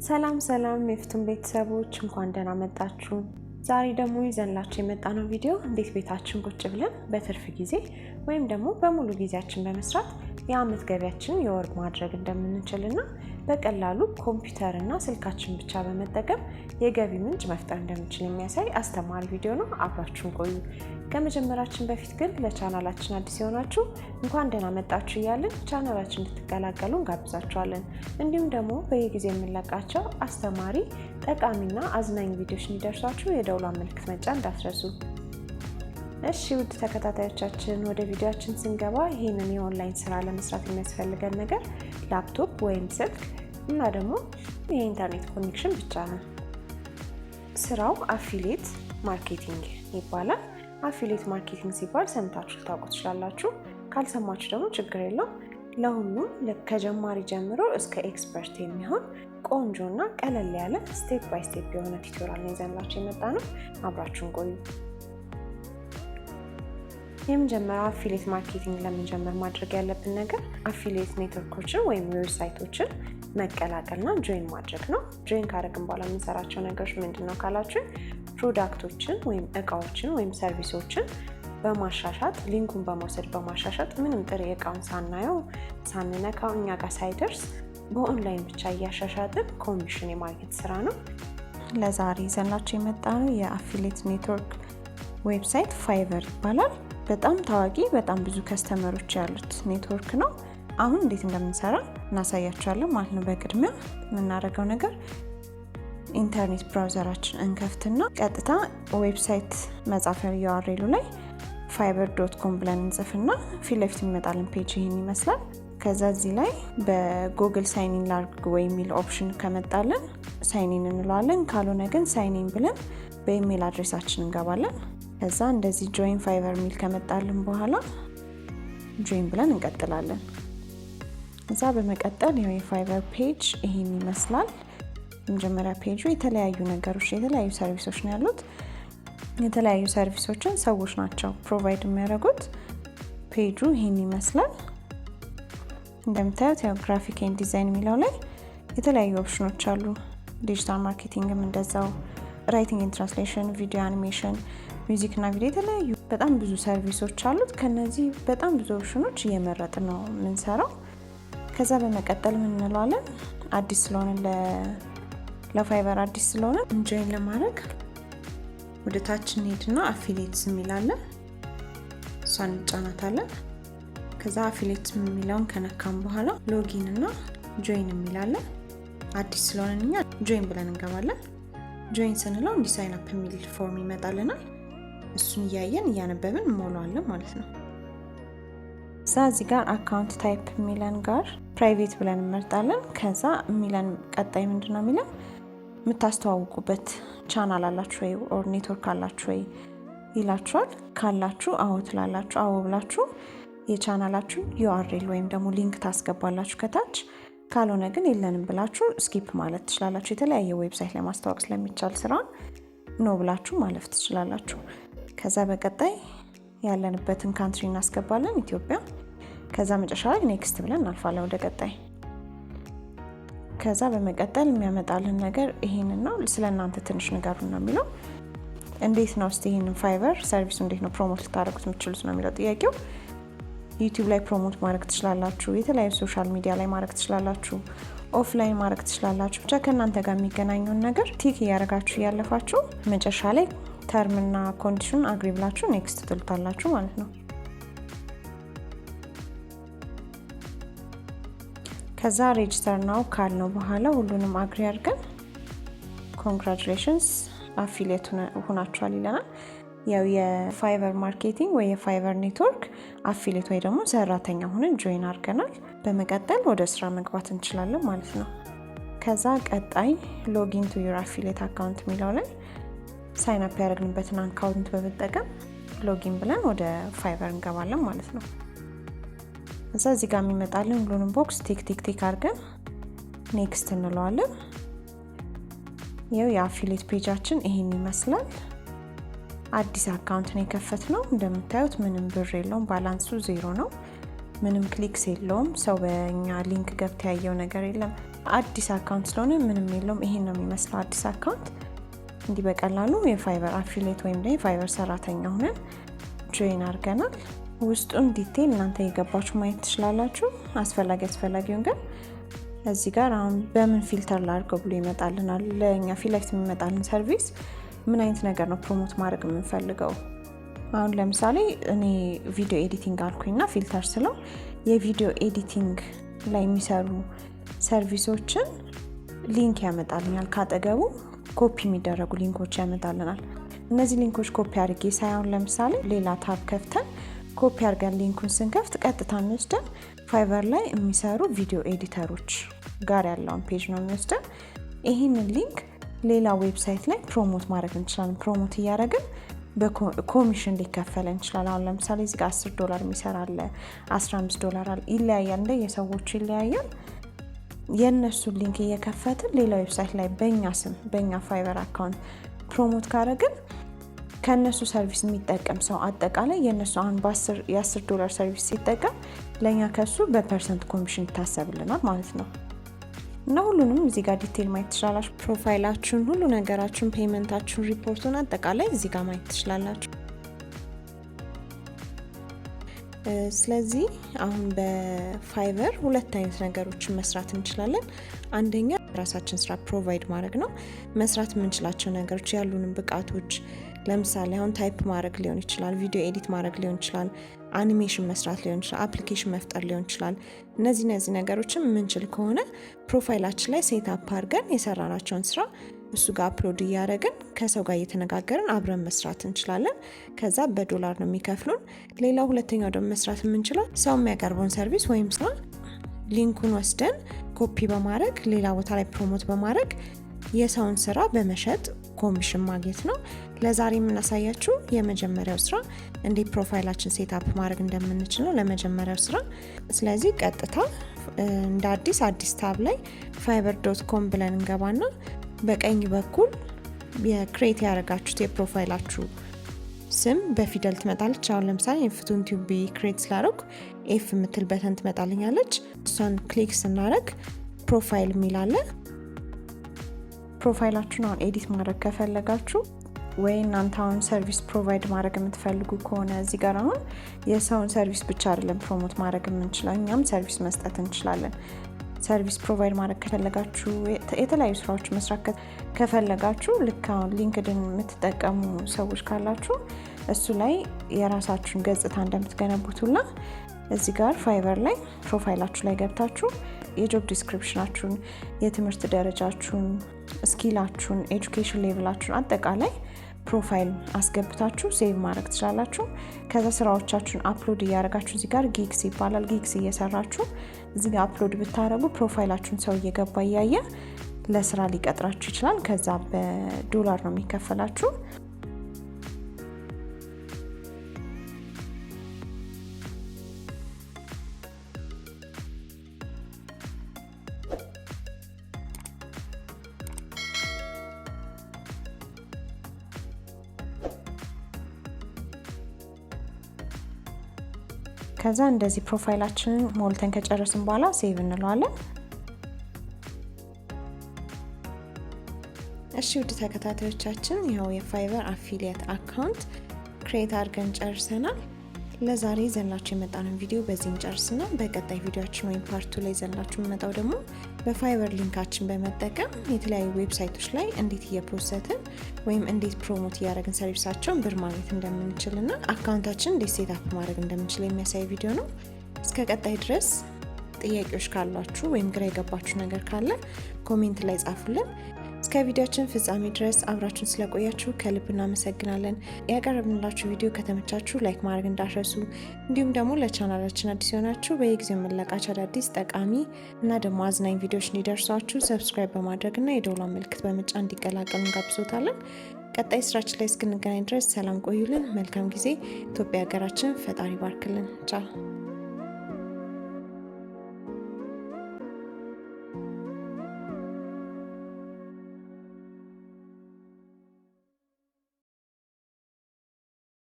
ሰላም የፍቱን ቤተሰቦች እንኳን ደህና መጣችሁ። ዛሬ ደግሞ ይዘንላችሁ የመጣነው ቪዲዮ እንዴት ቤታችን ቁጭ ብለን በትርፍ ጊዜ ወይም ደግሞ በሙሉ ጊዜያችን በመስራት የአመት ገቢያችንን የወር ማድረግ እንደምንችልና በቀላሉ ኮምፒውተርና ስልካችን ብቻ በመጠቀም የገቢ ምንጭ መፍጠር እንደምንችል የሚያሳይ አስተማሪ ቪዲዮ ነው። አብራችሁን ቆዩ። ከመጀመራችን በፊት ግን ለቻናላችን አዲስ የሆናችሁ እንኳን ደህና መጣችሁ እያልን ቻናላችን እንድትቀላቀሉ እንጋብዛችኋለን። እንዲሁም ደግሞ በየጊዜው የምንለቃቸው አስተማሪ ጠቃሚና አዝናኝ ቪዲዮዎች እንዲደርሷችሁ የደውሏን ምልክት መጫን እንዳትረሱ። እሺ ውድ ተከታታዮቻችን ወደ ቪዲዮአችን ስንገባ ይሄንን የኦንላይን ስራ ለመስራት የሚያስፈልገን ነገር ላፕቶፕ ወይም ስልክ እና ደግሞ የኢንተርኔት ኮኔክሽን ብቻ ነው። ስራው አፊሊየት ማርኬቲንግ ይባላል። አፊሊየት ማርኬቲንግ ሲባል ሰምታችሁ ልታውቁ ትችላላችሁ። ካልሰማችሁ ደግሞ ችግር የለውም። ለሁሉም ከጀማሪ ጀምሮ እስከ ኤክስፐርት የሚሆን ቆንጆና ቀለል ያለ ስቴፕ ባይ ስቴፕ የሆነ ቱቶሪያል ነው ይዘንላችሁ የመጣነው። አብራችሁን ቆዩ። የመጀመሪያው አፊሊየት ማርኬቲንግ ለመጀመር ማድረግ ያለብን ነገር አፊሊየት ኔትወርኮችን ወይም ዌብሳይቶችን መቀላቀልና ጆይን ማድረግ ነው። ጆይን ካደረግን በኋላ የምንሰራቸው ነገሮች ምንድነው ካላችሁ ፕሮዳክቶችን ወይም እቃዎችን ወይም ሰርቪሶችን በማሻሻጥ ሊንኩን በመውሰድ በማሻሻጥ ምንም ጥሬ እቃውን ሳናየው ሳንነካው እኛ ጋር ሳይደርስ በኦንላይን ብቻ እያሻሻጥን ኮሚሽን የማግኘት ስራ ነው። ለዛሬ ይዘንላችሁ የመጣነው የአፊሊየት ኔትወርክ ዌብሳይት ፋይቨር ይባላል። በጣም ታዋቂ በጣም ብዙ ከስተመሮች ያሉት ኔትወርክ ነው። አሁን እንዴት እንደምንሰራ እናሳያችኋለን ማለት ነው። በቅድሚያ የምናደርገው ነገር ኢንተርኔት ብራውዘራችን እንከፍትና ቀጥታ ዌብሳይት መጻፊያ URL ላይ fiverr.com ብለን እንጽፍና ፊት ለፊት የሚመጣልን ፔጅ ይሄን ይመስላል። ከዛ እዚህ ላይ በጉግል ሳይን ኢን ላድርግ ወይ የሚል ኦፕሽን ከመጣልን ሳይን ኢን እንለዋለን። ካልሆነ ግን ሳይን ኢን ብለን በኢሜል አድሬሳችን እንገባለን። ከዛ እንደዚህ ጆይን ፋይቨር ሚል ከመጣልን በኋላ ጆይን ብለን እንቀጥላለን። እዛ በመቀጠል የፋይቨር ፔጅ ይሄን ይመስላል። መጀመሪያ ፔጁ የተለያዩ ነገሮች የተለያዩ ሰርቪሶች ነው ያሉት። የተለያዩ ሰርቪሶችን ሰዎች ናቸው ፕሮቫይድ የሚያደርጉት። ፔጁ ይሄን ይመስላል። እንደምታዩት ያው ግራፊክ ኤንድ ዲዛይን የሚለው ላይ የተለያዩ ኦፕሽኖች አሉ። ዲጂታል ማርኬቲንግም እንደዛው፣ ራይቲንግ ኤንድ ትራንስሌሽን፣ ቪዲዮ አኒሜሽን፣ ሚውዚክ እና ቪዲዮ የተለያዩ በጣም ብዙ ሰርቪሶች አሉት። ከነዚህ በጣም ብዙ ኦፕሽኖች እየመረጥን ነው የምንሰራው። ከዛ በመቀጠል ምን እንለዋለን አዲስ ስለሆነ ለፋይቨር አዲስ ስለሆነ ጆይን ለማድረግ ወደ ታች እንሄድና አፊሊየትስ የሚላለን እሷን እንጫናታለን። ከዛ አፊሊየትስ የሚለውን ከነካም በኋላ ሎጊን እና ጆይን የሚላለን አዲስ ስለሆነ እኛ ጆይን ብለን እንገባለን። ጆይን ስንለው እንዲ ሳይን አፕ የሚል ፎርም ይመጣልናል። እሱን እያየን እያነበብን እንሞላዋለን ማለት ነው። እዚህ ጋር አካውንት ታይፕ የሚለን ጋር ፕራይቬት ብለን እንመርጣለን። ከዛ የሚለን ቀጣይ ምንድነው የሚለን የምታስተዋውቁበት ቻናል አላችሁ ወይ ኦር ኔትወርክ አላችሁ ወይ ይላችኋል። ካላችሁ አዎ ትላላችሁ። አዎ ብላችሁ የቻናላችሁ URL ወይም ደግሞ ሊንክ ታስገባላችሁ ከታች። ካልሆነ ግን የለንም ብላችሁ ስኪፕ ማለት ትችላላችሁ። የተለያየ ዌብሳይት ላይ ማስተዋወቅ ስለሚቻል ስራን ኖ ብላችሁ ማለፍ ትችላላችሁ። ከዛ በቀጣይ ያለንበትን ካንትሪ እናስገባለን ኢትዮጵያ። ከዛ መጨረሻ ላይ ኔክስት ብለን እናልፋለን ወደ ቀጣይ። ከዛ በመቀጠል የሚያመጣልን ነገር ይሄንን ነው። ስለናንተ ትንሽ ንገሩን ነው የሚለው። እንዴት ነው እስቲ ይሄንን ፋይቨር ሰርቪስ እንዴት ነው ፕሮሞት ልታደርጉት የምትችሉት ነው የሚለው ጥያቄው። ዩቲዩብ ላይ ፕሮሞት ማድረግ ትችላላችሁ። የተለያዩ ሶሻል ሚዲያ ላይ ማድረግ ትችላላችሁ። ኦፍላይን ማድረግ ትችላላችሁ። ብቻ ከእናንተ ጋር የሚገናኘውን ነገር ቲክ እያደረጋችሁ እያለፋችሁ መጨረሻ ላይ ተርምና ኮንዲሽን አግሪ ብላችሁ ኔክስት ትሉታላችሁ ማለት ነው። ከዛ ሬጅስተር ናው ካልነው በኋላ ሁሉንም አግሪ አድርገን ኮንግራቹሌሽንስ አፊሊየት ሆናችኋል ይለናል። ያው የፋይቨር ማርኬቲንግ ወይ የፋይቨር ኔትወርክ አፊሊየት ወይ ደግሞ ሰራተኛ ሆነን ጆይን አድርገናል። በመቀጠል ወደ ስራ መግባት እንችላለን ማለት ነው። ከዛ ቀጣይ ሎጊን ቱ ዩር አፊሊየት አካውንት የሚለው ላይ ሳይን አፕ ያደረግንበትን አካውንት በመጠቀም ሎጊን ብለን ወደ ፋይቨር እንገባለን ማለት ነው። እዚህ ጋር የሚመጣልን ሁሉንም ቦክስ ቲክ ቲክ ቲክ አድርገን ኔክስት እንለዋለን። ይኸው የአፊሊየት ፔጃችን ይሄን ይመስላል። አዲስ አካውንት ነው የከፈትነው። እንደምታዩት ምንም ብር የለውም፣ ባላንሱ ዜሮ ነው። ምንም ክሊክስ የለውም። ሰው በእኛ ሊንክ ገብቶ ያየው ነገር የለም። አዲስ አካውንት ስለሆነ ምንም የለውም። ይሄን ነው የሚመስለው አዲስ አካውንት። እንዲህ በቀላሉ የፋይበር አፊሊየት ወይም ደግሞ የፋይበር ሰራተኛ ሆነን ጆይን አድርገናል። ውስጡን ዲቴል እናንተ የገባችሁ ማየት ትችላላችሁ። አስፈላጊውን ግን እዚህ ጋር አሁን በምን ፊልተር ላድርገው ብሎ ይመጣልናል። ለኛ ፊት ለፊት የሚመጣልን ሰርቪስ ምን አይነት ነገር ነው ፕሮሞት ማድረግ የምንፈልገው። አሁን ለምሳሌ እኔ ቪዲዮ ኤዲቲንግ አልኩኝና ፊልተር ስለው የቪዲዮ ኤዲቲንግ ላይ የሚሰሩ ሰርቪሶችን ሊንክ ያመጣልኛል። ካጠገቡ ኮፒ የሚደረጉ ሊንኮች ያመጣልናል። እነዚህ ሊንኮች ኮፒ አድርጌ ሳይሆን ለምሳሌ ሌላ ታብ ከፍተን ኮፒ አድርገን ሊንኩን ስንከፍት ቀጥታ እንወስደን ፋይቨር ላይ የሚሰሩ ቪዲዮ ኤዲተሮች ጋር ያለውን ፔጅ ነው የሚወስደን። ይህንን ሊንክ ሌላ ዌብሳይት ላይ ፕሮሞት ማድረግ እንችላለን። ፕሮሞት እያደረግን በኮሚሽን ሊከፈለን ይችላል። አሁን ለምሳሌ እዚህ ጋር $10 የሚሰራ አለ፣ $15 አለ። ይለያያል፣ እንደ የሰዎቹ ይለያያል። የእነሱን ሊንክ እየከፈትን ሌላ ዌብሳይት ላይ በእኛ ስም በእኛ ፋይቨር አካውንት ፕሮሞት ካደረግን ከእነሱ ሰርቪስ የሚጠቀም ሰው አጠቃላይ የእነሱ አሁን $10 ሰርቪስ ሲጠቀም ለእኛ ከሱ በፐርሰንት ኮሚሽን ይታሰብልናል ማለት ነው። እና ሁሉንም እዚህ ጋር ዲቴል ማየት ትችላላችሁ። ፕሮፋይላችሁን፣ ሁሉ ነገራችሁን፣ ፔመንታችሁን፣ ሪፖርቱን አጠቃላይ እዚህ ጋር ማየት ትችላላችሁ። ስለዚህ አሁን በፋይቨር ሁለት አይነት ነገሮችን መስራት እንችላለን። አንደኛ ራሳችን ስራ ፕሮቫይድ ማድረግ ነው። መስራት የምንችላቸው ነገሮች ያሉንን ብቃቶች ለምሳሌ አሁን ታይፕ ማድረግ ሊሆን ይችላል፣ ቪዲዮ ኤዲት ማድረግ ሊሆን ይችላል፣ አኒሜሽን መስራት ሊሆን ይችላል፣ አፕሊኬሽን መፍጠር ሊሆን ይችላል። እነዚህ ነገሮችን የምንችል ከሆነ ፕሮፋይላችን ላይ ሴት አፕ አድርገን የሰራናቸውን ስራ እሱ ጋር አፕሎድ እያደረግን ከሰው ጋር እየተነጋገርን አብረን መስራት እንችላለን። ከዛ በዶላር ነው የሚከፍሉን። ሌላው ሁለተኛው ደግሞ መስራት የምንችለው ሰው የሚያቀርበውን ሰርቪስ ወይም ስራ ሊንኩን ወስደን ኮፒ በማድረግ ሌላ ቦታ ላይ ፕሮሞት በማድረግ የሰውን ስራ በመሸጥ ኮሚሽን ማግኘት ነው። ለዛሬ የምናሳያችሁ የመጀመሪያው ስራ እንዴት ፕሮፋይላችን ሴት አፕ ማድረግ እንደምንችል ነው ለመጀመሪያው ስራ። ስለዚህ ቀጥታ እንደ አዲስ ታብ ላይ fiverr.com ብለን እንገባና በቀኝ በኩል የክሬት ያደረጋችሁት የፕሮፋይላችሁ ስም በፊደል ትመጣለች። አሁን ለምሳሌ ፍቱን ቲዩብ ክሬት ስላደረኩ ኤፍ የምትል በተን ትመጣልኛለች። እሷን ክሊክ ስናደርግ ፕሮፋይል የሚላለ ፕሮፋይላችሁን አሁን ኤዲት ማድረግ ከፈለጋችሁ ወይ እናንተ አሁን ሰርቪስ ፕሮቫይድ ማድረግ የምትፈልጉ ከሆነ እዚህ ጋር አሁን የሰውን ሰርቪስ ብቻ አይደለም ፕሮሞት ማድረግ የምንችለው፣ እኛም ሰርቪስ መስጠት እንችላለን። ሰርቪስ ፕሮቫይድ ማድረግ ከፈለጋችሁ የተለያዩ ስራዎች መስራት ከፈለጋችሁ ልክ አሁን ሊንክድን የምትጠቀሙ ሰዎች ካላችሁ እሱ ላይ የራሳችሁን ገጽታ እንደምትገነቡት ሁላ እዚህ ጋር ፋይቨር ላይ ፕሮፋይላችሁ ላይ ገብታችሁ የጆብ ዲስክሪፕሽናችሁን፣ የትምህርት ደረጃችሁን፣ ስኪላችሁን፣ ኤጁኬሽን ሌቭላችሁን አጠቃላይ ፕሮፋይል አስገብታችሁ ሴቭ ማድረግ ትችላላችሁ። ከዛ ስራዎቻችሁን አፕሎድ እያደረጋችሁ እዚህ ጋር ጊግስ ይባላል። ጊግስ እየሰራችሁ እዚህ ጋር አፕሎድ ብታደረጉ ፕሮፋይላችሁን ሰው እየገባ እያየ ለስራ ሊቀጥራችሁ ይችላል። ከዛ በዶላር ነው የሚከፈላችሁ። ከዛ እንደዚህ ፕሮፋይላችንን ሞልተን ከጨረስን በኋላ ሴቭ እንለዋለን። እሺ ውድ ተከታታዮቻችን ያው የፋይቨር አፊሊየት አካውንት ክሬት አድርገን ጨርሰናል። ለዛሬ ዘላችሁ የመጣነው ቪዲዮ በዚህ እንጨርስና በቀጣይ ቪዲዮአችን ወይም ፓርቱ ላይ ዘላችሁ የመጣው ደግሞ በፋይቨር ሊንካችን በመጠቀም የተለያዩ ዌብሳይቶች ላይ እንዴት እየፖስተን ወይም እንዴት ፕሮሞት እያደረግን ሰርቪሳቸውን ብር ማግኘት እንደምንችልና አካውንታችን እንዴት ሴት አፕ ማድረግ እንደምንችል የሚያሳይ ቪዲዮ ነው። እስከ ቀጣይ ድረስ ጥያቄዎች ካሏችሁ ወይም ግራ የገባችሁ ነገር ካለ ኮሜንት ላይ ጻፉልን። እስከ ቪዲዮአችን ፍጻሜ ድረስ አብራችሁን ስለቆያችሁ ከልብ እናመሰግናለን። ያቀረብንላችሁ ቪዲዮ ከተመቻችሁ ላይክ ማድረግ እንዳትረሱ፣ እንዲሁም ደግሞ ለቻናላችን አዲስ የሆናችሁ በየጊዜው የምንለቃቸው አዳዲስ ጠቃሚ እና ደግሞ አዝናኝ ቪዲዮዎች እንዲደርሷችሁ ሰብስክራይብ በማድረግና የደወሏን ምልክት በመጫን እንዲቀላቀሉ እንጋብዞታለን። ቀጣይ ስራችን ላይ እስክንገናኝ ድረስ ሰላም ቆዩልን። መልካም ጊዜ። ኢትዮጵያ ሀገራችን ፈጣሪ ባርክልን። ቻው።